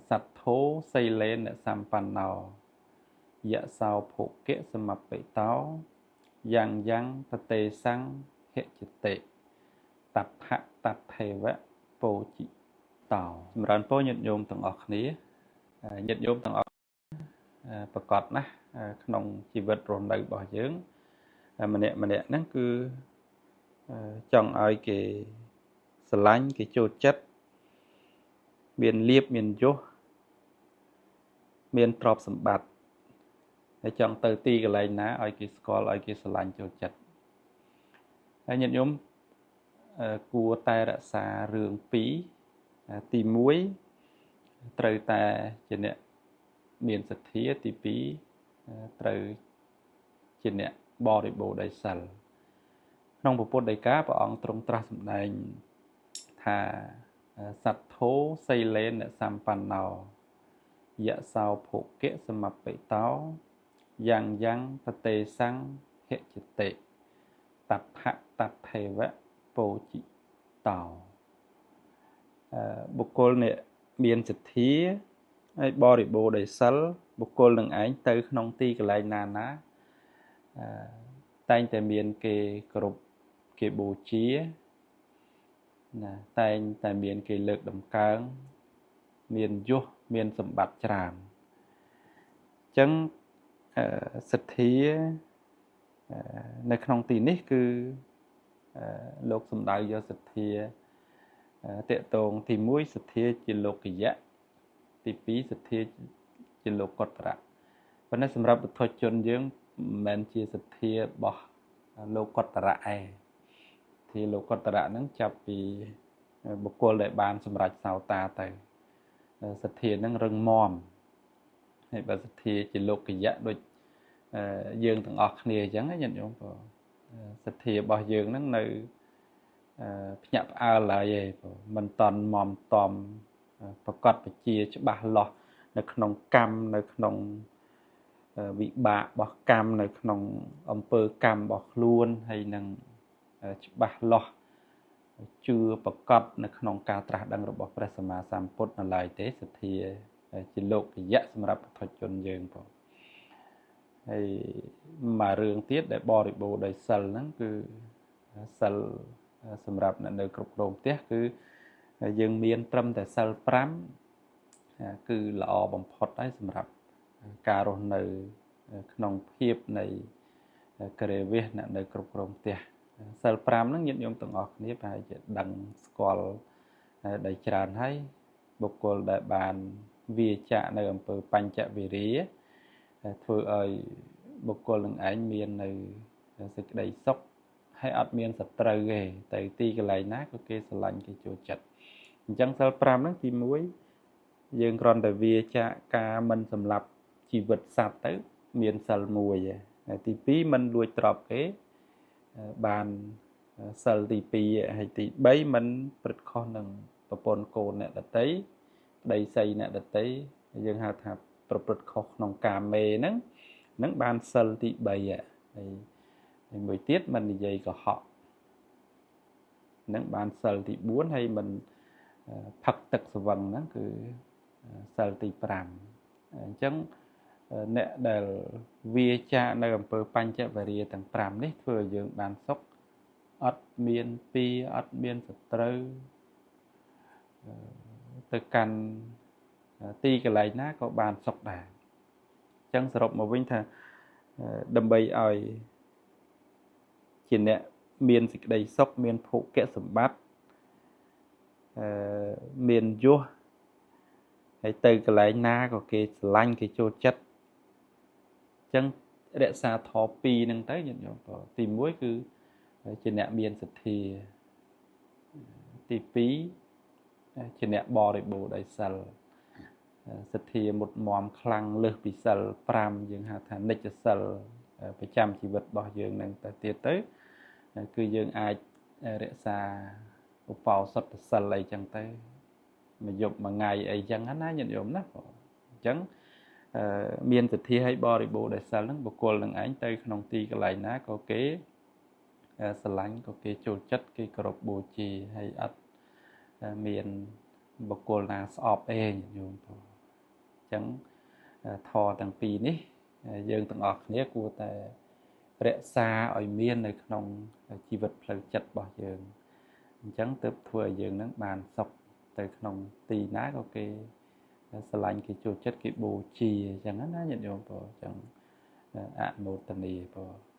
សទ្ធោសីលេនសម្បណ្ណោយៈសោភុគៈសមបិតោយ៉ាងយ៉ាងតតេសੰហិចតិតដ្ឋតថេវៈពោជិតោសម្រាប់ពោញាតិញោមទាំងអស់គ្នាញាតិញោមទាំងអស់ប្រកបណាស់ក្នុងជីវិតរស់នៅរបស់យើងម្នាក់ហ្នឹងគឺចង់ឲ្យគេស្រឡាញ់គេចូលចិត្តមានលៀបមានយសមានទ្រព្យសម្បត្តិហើយចង់ទៅទីកន្លែងណាឲ្យគេស្គាល់ឲ្យគេស្រឡាញ់ចូលចិត្តហើយញាតិញោមគួរតែរក្សារឿងពីរទី1ត្រូវតែជាអ្នកមានសទ្ធាទី2ត្រូវជាអ្នកបរិបូរណ៍ដោយសិលក្នុងពុទ្ធដីកាព្រះអង្គទ្រង់ត្រាស់សម្ដែងថាសទ្ធោសីលេនសម្បណ្ណោយៈសោភុគៈសមបិតោយ៉ាងយ៉ាងតតេសੰហិចតិតដ្ឋតថេវៈពោជិតោបុគ្គលនេះមានសទ្ធាហើយបរិបូរណ៍ដោយសិលបុគ្គលនឹងឯងទៅក្នុងទីកន្លែងណាតែងតែមានគេគោរពគេបូជាណាតែងតែមានគេលើកតម្កើងមានយសមានសម្បត្តិច្រើនអញ្ចឹងសទ្ធានៅក្នុងទីនេះគឺលោកសំដៅយកសទ្ធាតកតងទី1សទ្ធាជាលោកយៈទី2សទ្ធាជាលោកុត្តរៈប៉ុន្តែសម្រាប់ពុទ្ធជនយើងមិនមែនជាសទ្ធារបស់លោកុត្តរៈឯងទីលោកុត្តរៈហ្នឹងចាប់ពីបុគ្គលដែលបានសម្រេចសោតាទៅសទ្ធាហ្នឹងរឹងមាំហើយបើសទ្ធាជាលោកយៈដូចយើងទាំងអស់គ្នាអញ្ចឹងញាតិញោមក៏សទ្ធារបស់យើងហ្នឹងនៅភ្ញាក់ផ្អើលហើយមិនតន់មមតំប្រកបបជាច្បាស់លាស់នៅក្នុងកម្មនៅក្នុងវិបាករបស់កម្មនៅក្នុងអំពើកម្មរបស់ខ្លួនហើយនឹងច្បាស់លាស់ជឿប្រកបនៅក្នុងការត្រាស់ដឹងរបស់ព្រះសម្មាសម្ពុទ្ធនៅឡើយទេសទ្ធាជាលោកយៈសម្រាប់ពុទ្ធជនយើងផងហើយមួយរឿងទៀតដែលបរិបូរណ៍ដោយសិលហ្នឹងគឺសិលសម្រាប់អ្នកនៅគ្រប់គ្រងផ្ទះគឺយើងមានត្រឹមតែសិល5គឺល្អបំផុតហើយសម្រាប់ការរស់នៅក្នុងភាពនៃកិរិយាវេសអ្នកនៅគ្រប់គ្រងផ្ទះសិល5ហ្នឹងញាតិញោមទាំងអស់គ្នាប្រហែលជាដឹងស្គាល់ដោយច្រើនហើយបុគ្គលដែលបានវាចាកនៅអំពើបញ្ចវិរិយធ្វើឲ្យបុគ្គលនឹងឯងមាននៅសេចក្តីសុខហើយអត់មានសត្រូវទេទៅទីកន្លែងណាក៏គេស្រឡាញ់គេចូលចិត្តអញ្ចឹងសិល5ហ្នឹងទី1យើងគ្រាន់តែវាចាកការមិនសម្លាប់ជីវិតសត្វទៅមានសិល1ហើយទី2មិនលួចទ្រព្យគេបានសិលទី2ហើយទី3មិនព្រឹត្តខុសនឹងប្រពន្ធកូនអ្នកដតីប្តីស្រីអ្នកដតីយើងហៅថាប្រព្រឹត្តខុសក្នុងកាមេហ្នឹងបានសិលទី3ហើយមួយទៀតមិននិយាយកុហកហ្នឹងបានសិលទី4ហើយមិនផឹកទឹកស្វឹងហ្នឹងគឺសិលទី5អញ្ចឹងអ្នកដែលវាចាកនៅអំពើបញ្ចវរិយទាំង5នេះធ្វើឲ្យយើងបានសុខអត់មានពីអត់មានសត្រូវទៅកាន់ទីកន្លែងណាក៏បានសុខដែរអញ្ចឹងសរុបមកវិញថាដើម្បីឲ្យជាអ្នកមានសេចក្តីសុខមានភោគៈសម្បត្តិមានយសហើយទៅកន្លែងណាក៏គេស្រឡាញ់គេចូលចិត្តអញ្ចឹងរក្សាធម៌2ហ្នឹងទៅញាតិញោមទី1គឺជាអ្នកមានសទ្ធាទី2ជាអ្នកបរិបូរណ៍ដោយសិលសទ្ធាមុតមមខ្លាំងលើសពីសិល5យើងហៅថានិច្ចសិលប្រចាំជីវិតរបស់យើងនឹងទៅទៀតទៅគឺយើងអាចរក្សាឧបោសថសិលអីចឹងទៅមួយយប់មួយថ្ងៃអីចឹងណាញាតិញោមណាអញ្ចឹងមានសទ្ធាឲ្យបរិបូរណ៍ដោយសិលហ្នឹងបុគ្គលនឹងឯងទៅក្នុងទីកន្លែងណាក៏គេស្រឡាញ់ក៏គេចូលចិត្តគេគោរពបូជាហើយអត់មានបុគ្គលណាស្អប់អេញាតិញោម ចឹងធម៌ទាំងពីរនេះយើងទាំងអស់គ្នាគួរតែរក្សាឲ្យមាននៅក្នុងជីវិតផ្លូវចិត្តរបស់យើងអញ្ចឹងទើបធ្វើឲ្យយើងនឹងបានសុខទៅក្នុងទីណាក៏គេស្រឡាញ់គេចូលចិត្តគេបូជាអញ្ចឹងណាញាតិញោមបងអញ្ចឹងអនុមោទនាបង